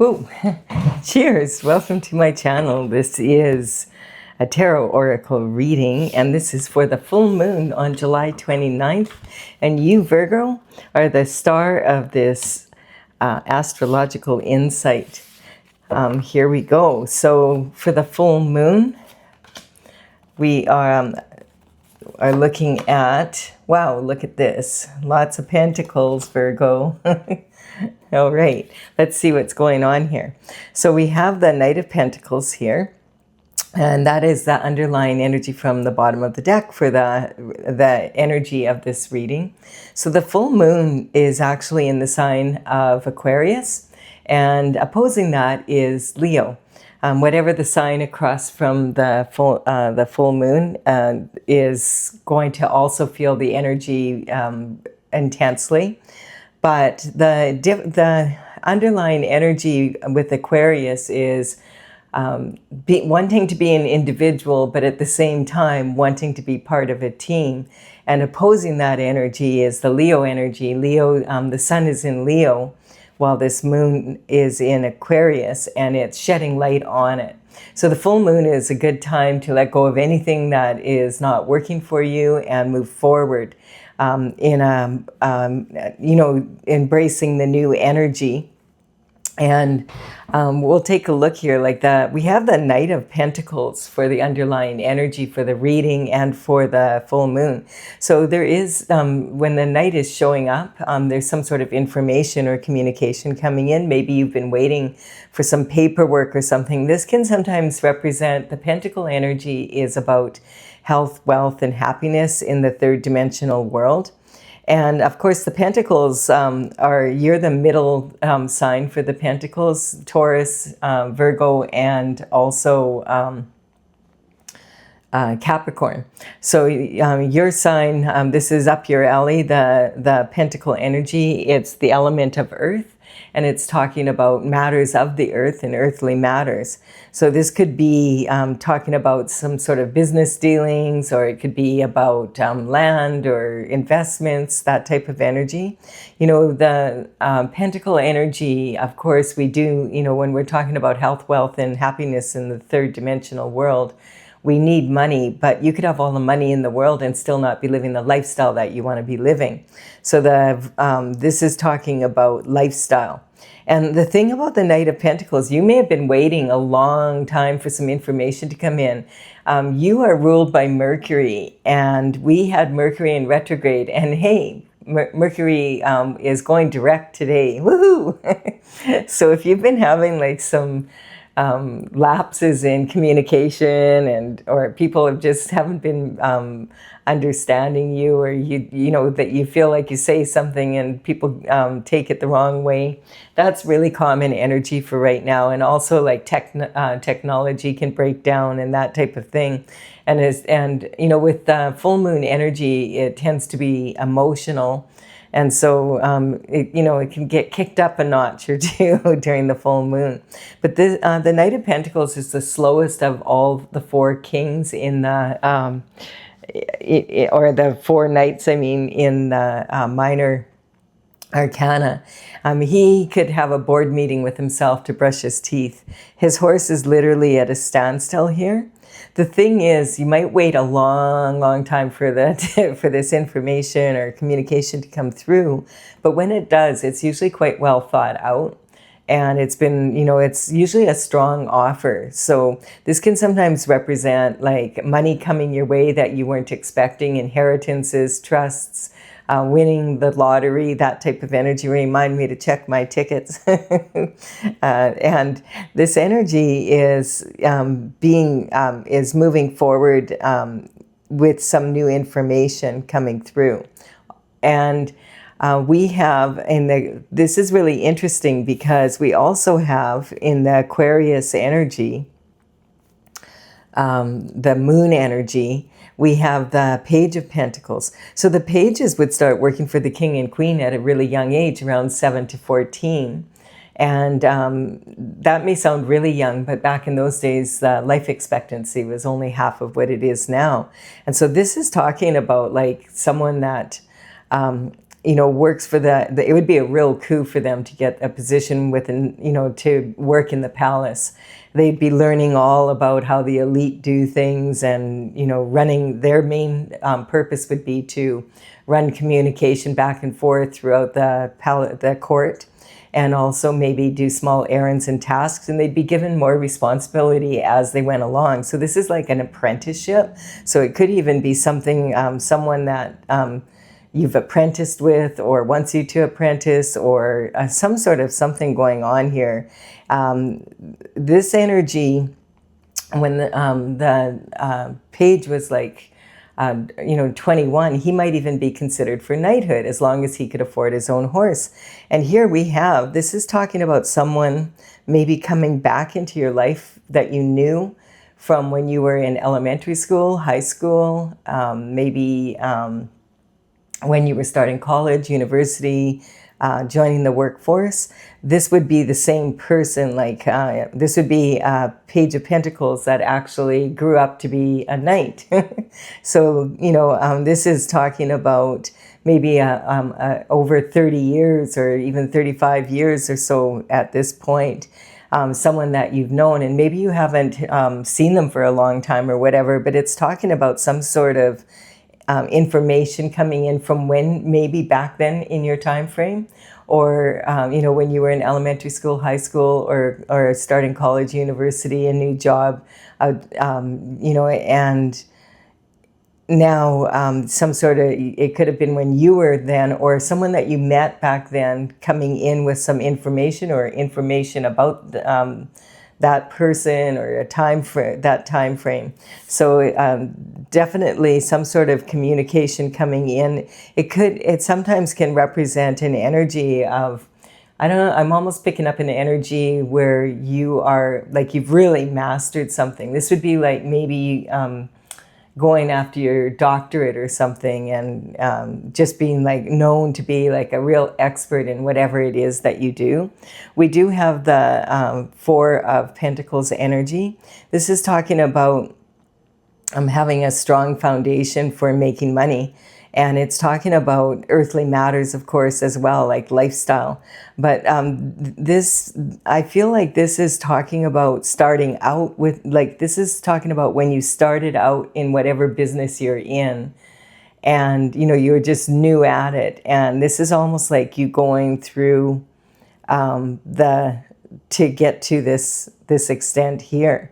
Woo! Cheers! Welcome to my channel. This is a tarot oracle reading, and this is for the full moon on July 29th. And you, Virgo, are the star of this astrological insight. Here we go. So for the full moon, we are looking at, wow, look at this. Lots of pentacles, Virgo. All right, let's see what's going on here. So we have the Knight of Pentacles here, and that is the underlying energy from the bottom of the deck for the energy of this reading. So the full moon is actually in the sign of Aquarius, and opposing that is Leo. Whatever the sign across from the full moon is going to also feel the energy intensely. But the underlying energy with Aquarius is wanting to be an individual, but at the same time wanting to be part of a team. And opposing that energy is the Leo energy. Leo, the sun is in Leo, while this moon is in Aquarius, and it's shedding light on it. So the full moon is a good time to let go of anything that is not working for you and move forward in embracing the new energy. And we'll take a look here like that. We have the Knight of Pentacles for the underlying energy for the reading and for the full moon. So there is, when the Knight is showing up, there's some sort of information or communication coming in. Maybe you've been waiting for some paperwork or something. This can sometimes represent, the Pentacle energy is about health, wealth, and happiness in the third dimensional world. And of course, the Pentacles you're the middle sign for the Pentacles, Taurus, Virgo, and also Capricorn. So your sign, this is up your alley, the Pentacle energy. It's the element of earth, and it's talking about matters of the earth and earthly matters. So this could be talking about some sort of business dealings, or it could be about land or investments, that type of energy. You know, the Pentacle energy, of course, we do, you know, when we're talking about health, wealth, and happiness in the third dimensional world, we need money, but you could have all the money in the world and still not be living the lifestyle that you want to be living. So this is talking about lifestyle. And the thing about the Knight of Pentacles, you may have been waiting a long time for some information to come in. You are ruled by Mercury, and we had Mercury in retrograde, and hey, Mercury is going direct today. Woohoo! So if you've been having like some lapses in communication, or people haven't been understanding you, or you know that you feel like you say something and people take it the wrong way, that's really common energy for right now. And also like technology can break down and that type of thing. And you know, with full moon energy, it tends to be emotional. And so, it can get kicked up a notch or two during the full moon. But the Knight of Pentacles is the slowest of all the four kings in the, or the four knights, I mean, in the minor arcana. He could have a board meeting with himself to brush his teeth. His horse is literally at a standstill here. The thing is, you might wait a long, long time for for this information or communication to come through. But when it does, it's usually quite well thought out. And it's been, you know, it's usually a strong offer. So this can sometimes represent like money coming your way that you weren't expecting, inheritances, trusts, winning the lottery, that type of energy. Remind me to check my tickets. And this energy is is moving forward with some new information coming through. And we have this is really interesting because we also have in the Aquarius energy, the moon energy, we have the Page of Pentacles. So the pages would start working for the king and queen at a really young age, around 7 to 14. And that may sound really young, but back in those days, life expectancy was only half of what it is now. And so this is talking about like someone that works for it would be a real coup for them to get a position within, to work in the palace. They'd be learning all about how the elite do things, and, running their main purpose would be to run communication back and forth throughout the court, and also maybe do small errands and tasks, and they'd be given more responsibility as they went along. So this is like an apprenticeship. So it could even be something, someone that you've apprenticed with, or wants you to apprentice, or some sort of something going on here. This energy, when the page was like, 21, he might even be considered for knighthood as long as he could afford his own horse. And here we have, this is talking about someone maybe coming back into your life that you knew from when you were in elementary school, high school, maybe when you were starting college, university, joining the workforce. This would be the same person, like this would be a Page of Pentacles that actually grew up to be a knight. So, this is talking about maybe over 30 years or even 35 years or so at this point. Someone that you've known, and maybe you haven't seen them for a long time or whatever, but it's talking about some sort of information coming in from when, maybe back then in your time frame, or when you were in elementary school, high school, or starting college, university, a new job, and now some sort of, it could have been when you were then, or someone that you met back then coming in with some information, or information about that person, or that time frame. So definitely some sort of communication coming in. It sometimes can represent an energy of, I don't know, I'm almost picking up an energy where you are like, you've really mastered something. This would be like maybe going after your doctorate or something, and just being like known to be like a real expert in whatever it is that you do. We do have the Four of Pentacles energy. This is talking about having a strong foundation for making money. And it's talking about earthly matters, of course, as well, like lifestyle. But I feel like this is talking about starting out with, like, this is talking about when you started out in whatever business you're in. And, you're just new at it. And this is almost like you going through to get to this extent here.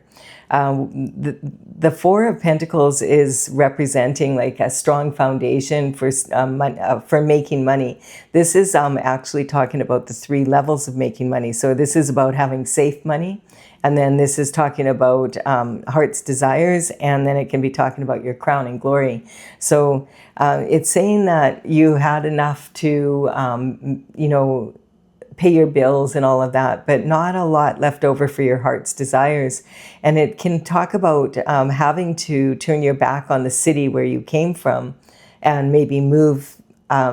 The Four of Pentacles is representing like a strong foundation for making money. This is actually talking about the 3 levels of making money. So this is about having safe money, and then this is talking about heart's desires, and then it can be talking about your crown and glory. So it's saying that you had enough to pay your bills and all of that, but not a lot left over for your heart's desires. And it can talk about having to turn your back on the city where you came from, and maybe move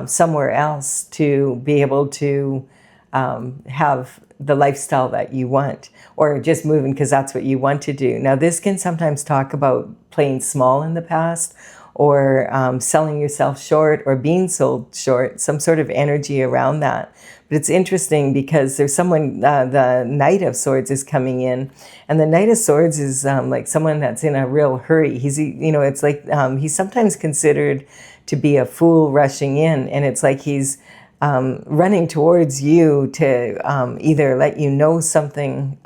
somewhere else to be able to have the lifestyle that you want, or just moving because that's what you want to do. Now, this can sometimes talk about playing small in the past, or selling yourself short, or being sold short, some sort of energy around that. But it's interesting because there's someone, the Knight of Swords is coming in, and the Knight of Swords is like someone that's in a real hurry. It's like he's sometimes considered to be a fool rushing in, and it's like he's running towards you to either let you know something,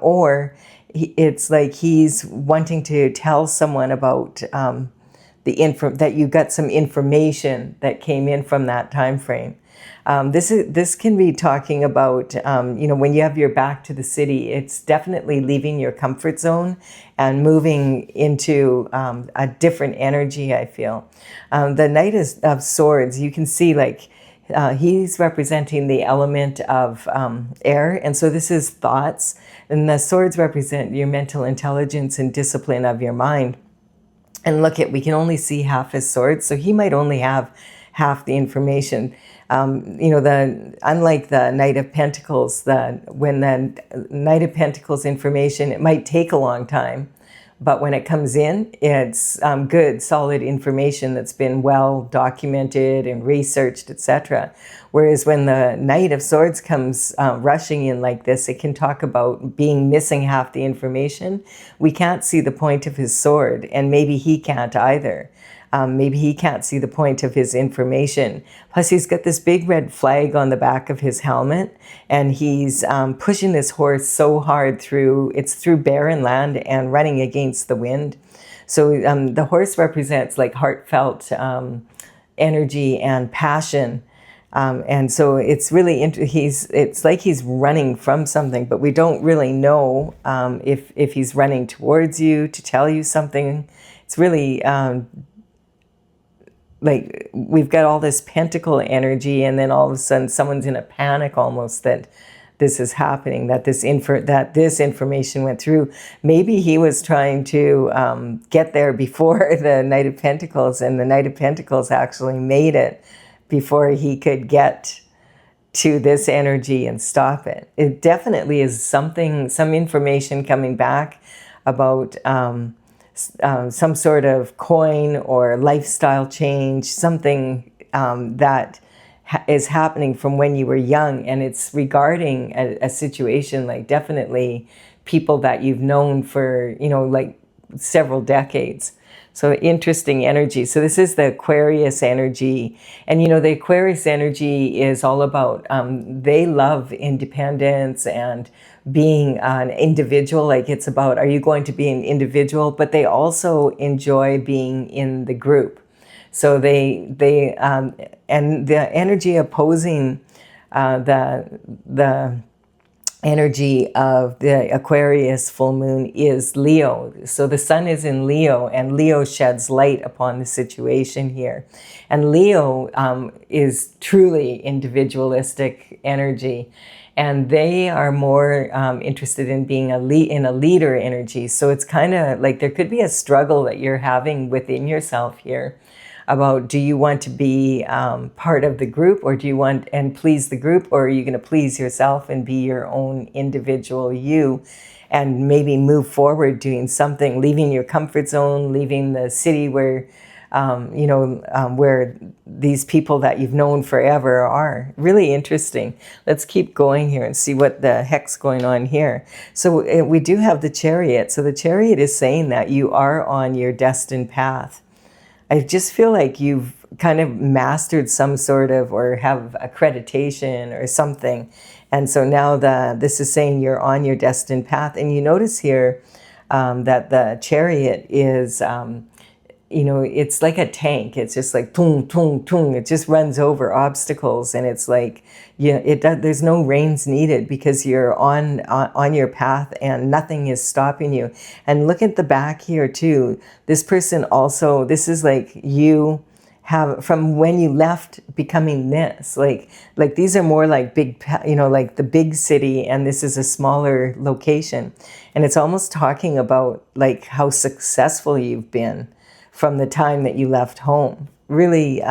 or it's like he's wanting to tell someone about that you got some information that came in from that time frame. This can be talking about, when you have your back to the city, it's definitely leaving your comfort zone and moving into a different energy, I feel. The Knight of Swords, you can see like he's representing the element of air. And so this is thoughts. And the swords represent your mental intelligence and discipline of your mind. And we can only see half his swords, so he might only have half the information. Unlike the Knight of Pentacles, when the Knight of Pentacles information, it might take a long time, But when it comes in, it's good, solid information that's been well documented and researched, etc. Whereas when the Knight of Swords comes rushing in like this, it can talk about being missing half the information. We can't see the point of his sword, and maybe he can't either. Maybe he can't see the point of his information. Plus, he's got this big red flag on the back of his helmet, and he's pushing this horse so hard through barren land and running against the wind. So the horse represents like heartfelt energy and passion. And so it's really it's like he's running from something, but we don't really know if he's running towards you to tell you something. It's really like we've got all this pentacle energy, and then all of a sudden someone's in a panic almost that this is happening, that this information went through. Maybe he was trying to get there before the Knight of Pentacles, and the Knight of Pentacles actually made it before he could get to this energy and stop it. It definitely is some information coming back about some sort of coin or lifestyle change, something that is happening from when you were young, and it's regarding a situation, like definitely people that you've known for, like several decades. So interesting energy. So this is the Aquarius energy. And, the Aquarius energy is all about, they love independence and being an individual. Like it's about, are you going to be an individual? But they also enjoy being in the group. So and the energy opposing the energy of the Aquarius full moon is Leo. So the sun is in Leo, and Leo sheds light upon the situation here. And Leo is truly individualistic energy, and they are more interested in being in a leader energy. So it's kind of like there could be a struggle that you're having within yourself here about, do you want to be part of the group, or do you want and please the group, or are you going to please yourself and be your own individual you, and maybe move forward doing something, leaving your comfort zone, leaving the city where where these people that you've known forever are. Really interesting. Let's keep going here and see what the heck's going on here. So we do have the Chariot. So the Chariot is saying that you are on your destined path. I just feel like you've kind of mastered some sort of, or have accreditation or something. And so now this is saying you're on your destined path. And you notice here that the Chariot is, it's like a tank. It's just like tung, tung, tung. It just runs over obstacles. And it's like, there's no reins needed, because you're on your path and nothing is stopping you. And look at the back here too. This person also, this is like you have, from when you left, becoming this. Like these are more like big, like the big city, and this is a smaller location. And it's almost talking about like how successful you've been from the time that you left home. Really,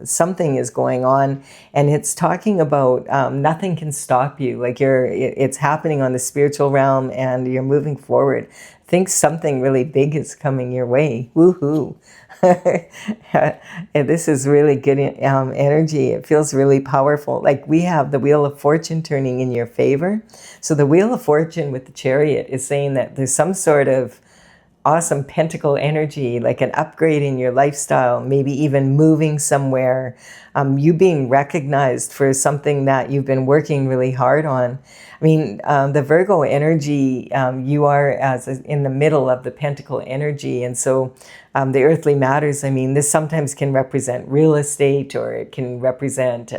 something is going on, and it's talking about nothing can stop you. Like it's happening on the spiritual realm, and you're moving forward. I think something really big is coming your way. Woohoo! And this is really good energy. It feels really powerful. Like we have the Wheel of Fortune turning in your favor. So the Wheel of Fortune with the Chariot is saying that there's some sort of awesome pentacle energy, like an upgrade in your lifestyle, maybe even moving somewhere, you being recognized for something that you've been working really hard on. I mean, the Virgo energy, you are in the middle of the pentacle energy. And so the earthly matters, I mean, this sometimes can represent real estate, or it can represent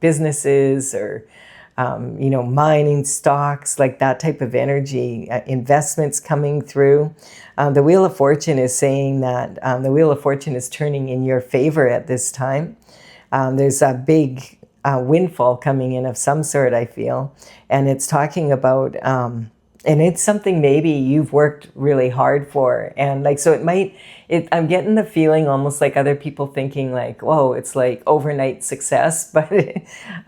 businesses, or mining stocks, like that type of energy, investments coming through. The Wheel of Fortune is saying that the Wheel of Fortune is turning in your favor at this time. There's a big windfall coming in of some sort, I feel. And it's talking about, and it's something maybe you've worked really hard for. And like, so I'm getting the feeling almost like other people thinking like, whoa, it's like overnight success, but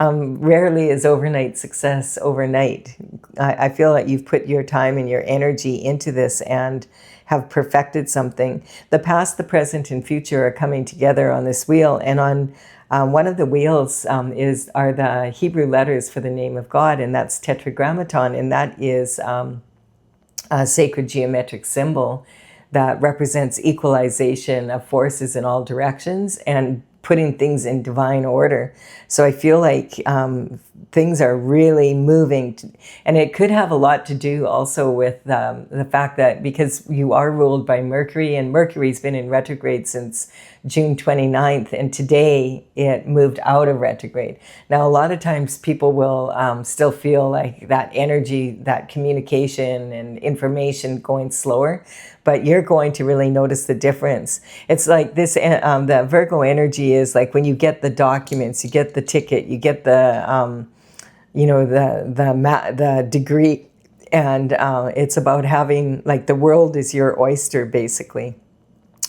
rarely is overnight success overnight. I feel like you've put your time and your energy into this and have perfected something. The past, the present, and future are coming together on this wheel, and on one of the wheels are the Hebrew letters for the name of God, and that's tetragrammaton, and that is a sacred geometric symbol that represents equalization of forces in all directions and putting things in divine order. So I feel like things are really moving, and it could have a lot to do also with the fact that because you are ruled by Mercury, and Mercury's been in retrograde since June 29th, and today it moved out of retrograde. Now, a lot of times people will still feel like that energy, that communication and information going slower, but you're going to really notice the difference. It's like this, the Virgo energy is like when you get the documents, you get the ticket, you get the, the degree, and it's about having, like, the world is your oyster, basically.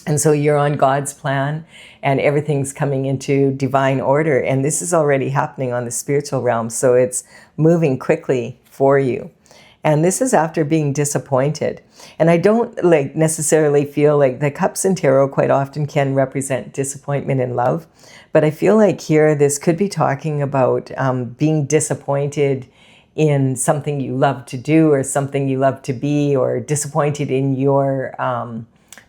And so you're on God's plan, and everything's coming into divine order. And this is already happening on the spiritual realm. So it's moving quickly for you. And this is after being disappointed. And I don't necessarily feel like the cups in tarot quite often can represent disappointment in love. But I feel like here this could be talking about being disappointed in something you love to do or something you love to be, or disappointed in your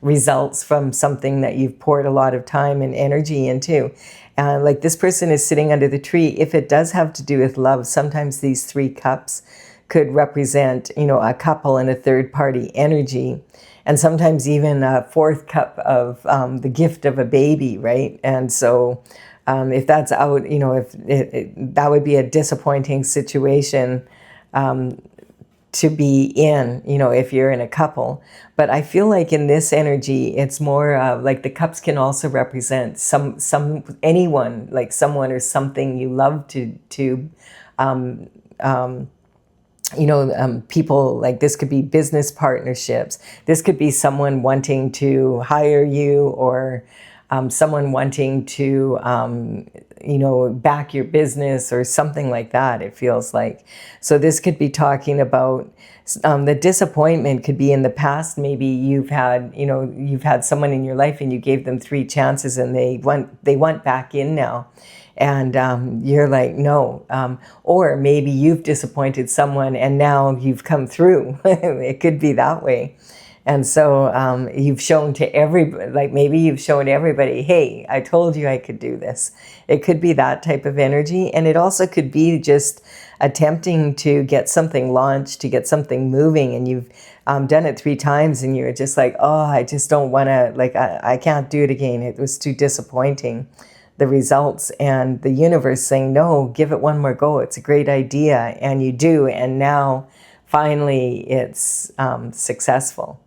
results from something that you've poured a lot of time and energy into. Like this person is sitting under the tree. If it does have to do with love, sometimes these three cups could represent, a couple and a third party energy. And sometimes even a fourth cup of the gift of a baby, right? And so if that's out, if that would be a disappointing situation to be in, if you're in a couple. But I feel like in this energy, it's more like the cups can also represent anyone, like someone or something you love to people. Like this could be business partnerships. This could be someone wanting to hire you, or someone wanting to, back your business or something like that, it feels like. So this could be talking about the disappointment could be in the past. Maybe you've had someone in your life and you gave them 3 chances and they want back in now. And you're like, no. Or maybe you've disappointed someone and now you've come through. It could be that way. And so you've shown to everybody, like maybe you've shown everybody, hey, I told you I could do this. It could be that type of energy. And it also could be just attempting to get something launched, to get something moving. And you've done it 3 times and you're just like, oh, I just don't want to, like, I can't do it again. It was too disappointing, the results. And the universe saying, no, give it one more go. It's a great idea. And you do. And now finally it's successful.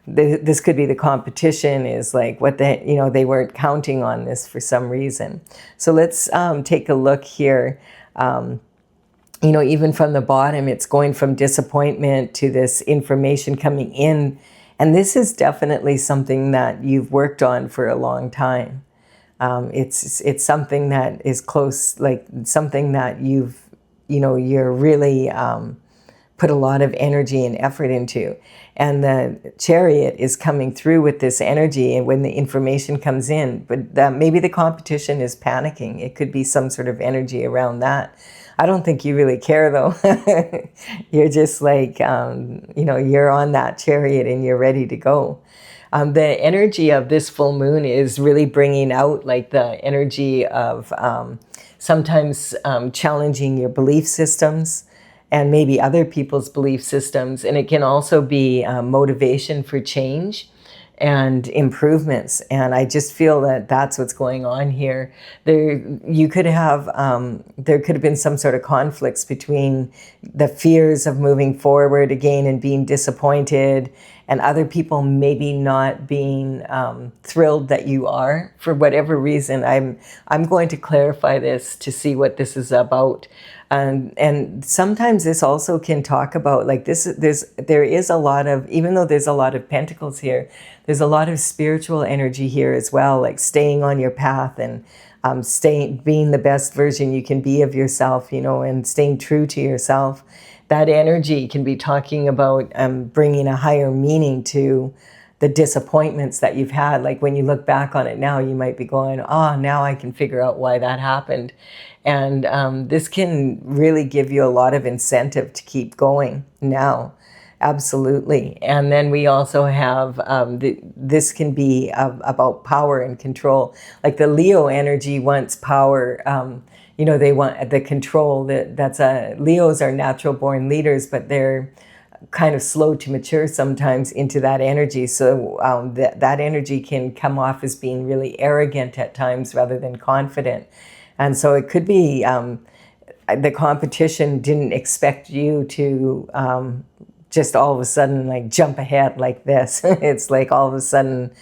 This could be the competition is like what they weren't counting on this for some reason. So let's take a look here. Even from the bottom, it's going from disappointment to this information coming in. And this is definitely something that you've worked on for a long time. It's something that is close, like something that you're really put a lot of energy and effort into. And the Chariot is coming through with this energy, and when the information comes in, but maybe the competition is panicking. It could be some sort of energy around that. I don't think you really care though. You're just like, you're on that Chariot and you're ready to go. The energy of this full moon is really bringing out like the energy of sometimes challenging your belief systems and maybe other people's belief systems. And it can also be motivation for change and improvements. And I just feel that that's what's going on here. There could have been some sort of conflicts between the fears of moving forward again and being disappointed, and other people maybe not being thrilled that you are for whatever reason. I'm going to clarify this to see what this is about. And sometimes this also can talk about like this. There is a lot of, even though there's a lot of pentacles here, there's a lot of spiritual energy here as well, like staying on your path and being the best version you can be of yourself, and staying true to yourself. that energy can be talking about bringing a higher meaning to the disappointments that you've had. Like when you look back on it now, you might be going, oh, now I can figure out why that happened. And this can really give you a lot of incentive to keep going now. Absolutely. And then we also have, this can be about power and control. Like the Leo energy wants power. You know, they want the control. Leos are natural born leaders, but they're kind of slow to mature sometimes into that energy. So that energy can come off as being really arrogant at times rather than confident. And so it could be the competition didn't expect you to just all of a sudden like jump ahead like this. It's like all of a sudden,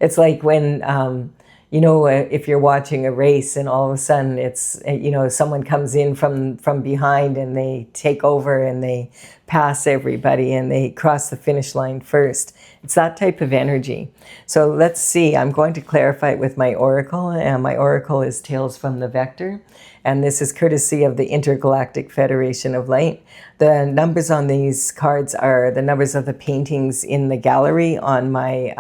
it's like when, you know, if you're watching a race and all of a sudden it's, you know, someone comes in from behind and they take over and they pass everybody and they cross the finish line first. It's that type of energy. So let's see, I'm going to clarify it with my oracle, and my oracle is Tales from the Vector. And this is courtesy of the Intergalactic Federation of Light. The numbers on these cards are the numbers of the paintings in the gallery on my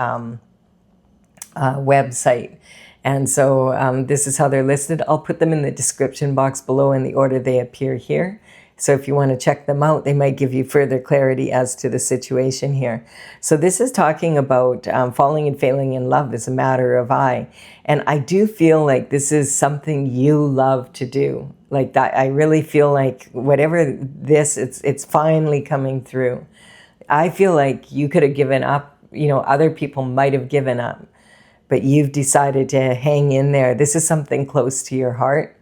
website. And so this is how they're listed. I'll put them in the description box below in the order they appear here. So if you want to check them out, they might give you further clarity as to the situation here. So this is talking about falling and failing in love is a matter of I. And I do feel like this is something you love to do. Like that, I really feel like whatever this, it's finally coming through. I feel like you could have given up, you know, other people might have given up, but you've decided to hang in there. This is something close to your heart.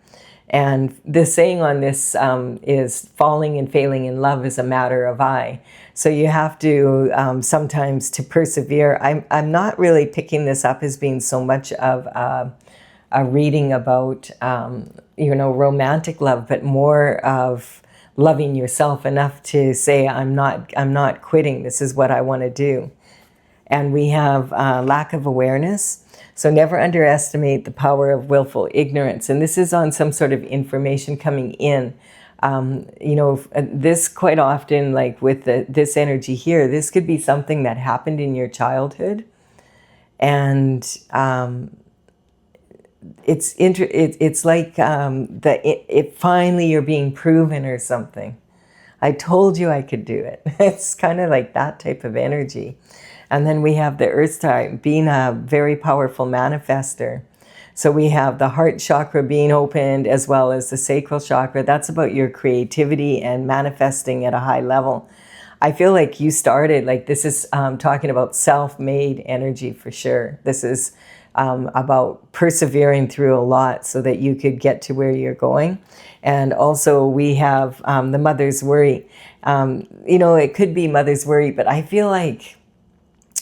And the saying on this is falling and failing in love is a matter of I. So you have to sometimes to persevere. I'm not really picking this up as being so much of a reading about, you know, romantic love, but more of loving yourself enough to say, I'm not quitting. This is what I want to do. And we have lack of awareness. So never underestimate the power of willful ignorance. And this is on some sort of information coming in. You know, this quite often, like with this energy here, this could be something that happened in your childhood. And it's like finally you're being proven or something. I told you I could do it. It's kind of like that type of energy. And then we have the earth type being a very powerful manifester. So we have the heart chakra being opened as well as the sacral chakra. That's about your creativity and manifesting at a high level. I feel like you started, like this is talking about self-made energy for sure. This is about persevering through a lot so that you could get to where you're going. And also we have the mother's worry. You know, it could be mother's worry, but I feel like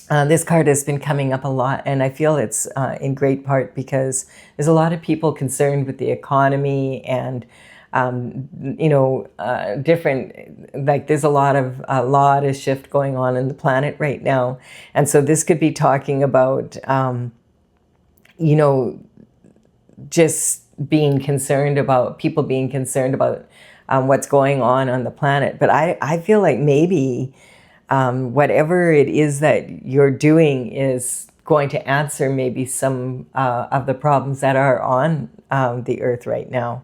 this card has been coming up a lot, and I feel it's in great part because there's a lot of people concerned with the economy and, you know, different, like there's a lot of shift going on in the planet right now. And so this could be talking about, you know, just being concerned about, people being concerned about what's going on the planet. But I feel like maybe whatever it is that you're doing is going to answer maybe some of the problems that are on the earth right now.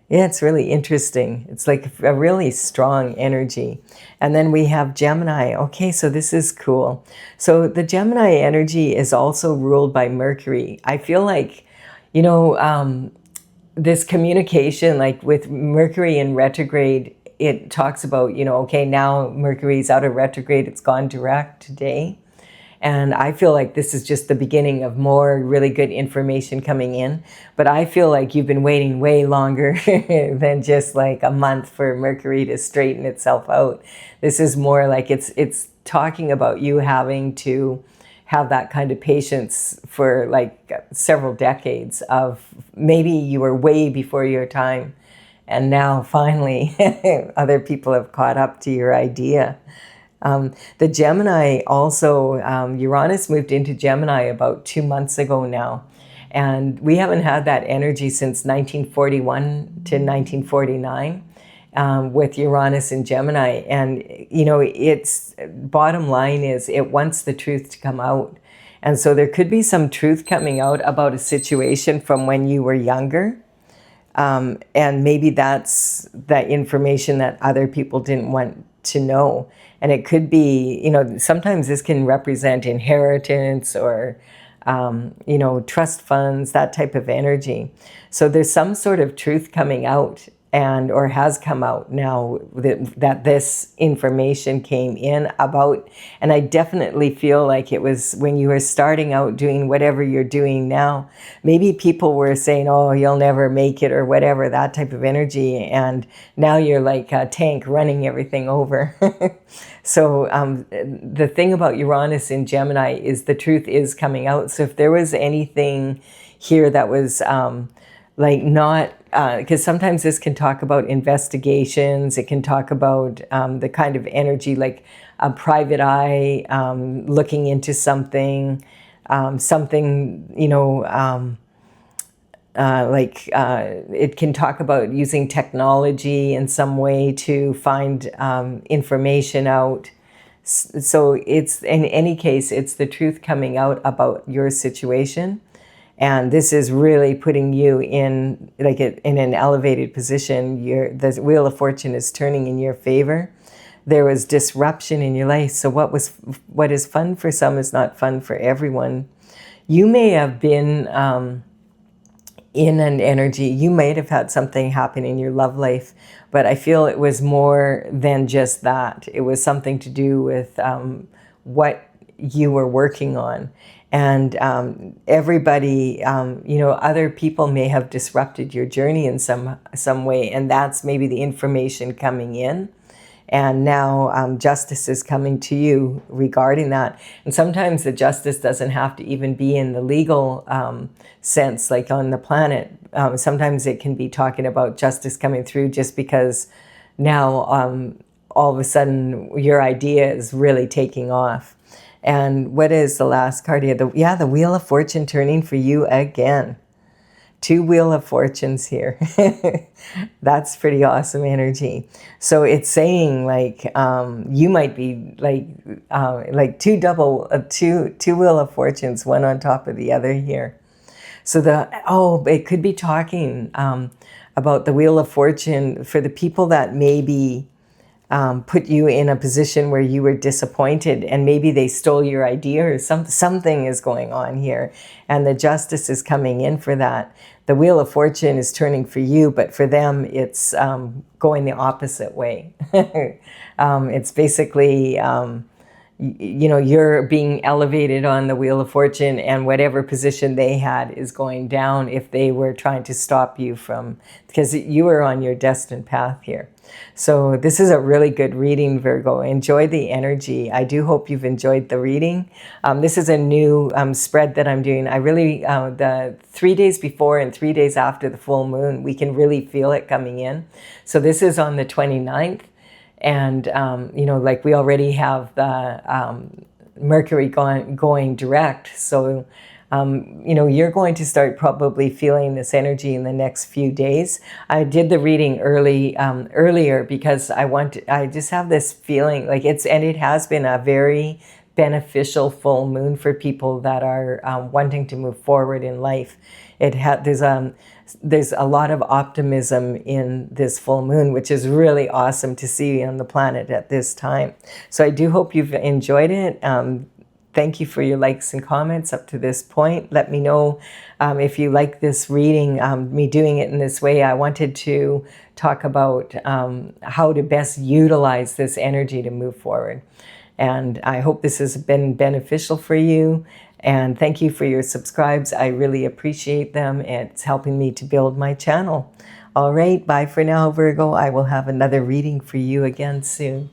Yeah, it's really interesting. It's like a really strong energy. And then we have Gemini. Okay, so this is cool. So the Gemini energy is also ruled by Mercury. I feel like, you know, this communication, like with Mercury in retrograde, it talks about, you know, okay, now Mercury's out of retrograde, it's gone direct today. And I feel like this is just the beginning of more really good information coming in. But I feel like you've been waiting way longer than just like a month for Mercury to straighten itself out. This is more like it's talking about you having to have that kind of patience for like several decades of maybe you were way before your time. And now finally, other people have caught up to your idea. The Gemini also, Uranus moved into Gemini about 2 months ago now. And we haven't had that energy since 1941 to 1949. with Uranus and Gemini. And, you know, its bottom line is it wants the truth to come out. And so there could be some truth coming out about a situation from when you were younger. And maybe that's that information that other people didn't want to know. And it could be, you know, sometimes this can represent inheritance or, you know, trust funds, that type of energy. So there's some sort of truth coming out, and or has come out now that this information came in about. And I definitely feel like it was when you were starting out doing whatever you're doing now. Maybe people were saying, oh, you'll never make it or whatever, that type of energy. And now you're like a tank running everything over. So the thing about Uranus in Gemini is the truth is coming out. So if there was anything here that was like not, because sometimes this can talk about investigations, it can talk about the kind of energy like a private eye, looking into something, you know, it can talk about using technology in some way to find information out. So it's, in any case, it's the truth coming out about your situation. And this is really putting you in like in an elevated position. The Wheel of Fortune is turning in your favor. There was disruption in your life. So what is fun for some is not fun for everyone. You may have been in an energy, you might have had something happen in your love life, but I feel it was more than just that. It was something to do with what you were working on. And everybody, you know, other people may have disrupted your journey in some way, and that's maybe the information coming in. And now justice is coming to you regarding that. And sometimes the justice doesn't have to even be in the legal sense, like on the planet. Sometimes it can be talking about justice coming through just because now all of a sudden your idea is really taking off. And what is the last card here? The Wheel of Fortune turning for you again. 2 Wheel of Fortunes here. That's pretty awesome energy. So it's saying like you might be like two Wheel of Fortunes, one on top of the other here. So it could be talking about the Wheel of Fortune for the people that maybe put you in a position where you were disappointed and maybe they stole your idea or something is going on here, and the justice is coming in for that. The Wheel of Fortune is turning for you, but for them it's going the opposite way. It's basically you know, you're being elevated on the Wheel of Fortune, and whatever position they had is going down if they were trying to stop you from, because you were on your destined path here. So this is a really good reading, Virgo. Enjoy the energy. I do hope you've enjoyed the reading. This is a new spread that I'm doing. I really, the 3 days before and 3 days after the full moon, we can really feel it coming in. So this is on the 29th. And, you know, like we already have the Mercury going direct. So, you know, you're going to start probably feeling this energy in the next few days. I did the reading earlier because I just have this feeling like it has been a very beneficial full moon for people that are wanting to move forward in life. There's a lot of optimism in this full moon, which is really awesome to see on the planet at this time. So I do hope you've enjoyed it. Thank you for your likes and comments up to this point. Let me know if you like this reading, me doing it in this way. I wanted to talk about how to best utilize this energy to move forward. And I hope this has been beneficial for you. And thank you for your subscribes. I really appreciate them. It's helping me to build my channel. All right, bye for now, Virgo. I will have another reading for you again soon.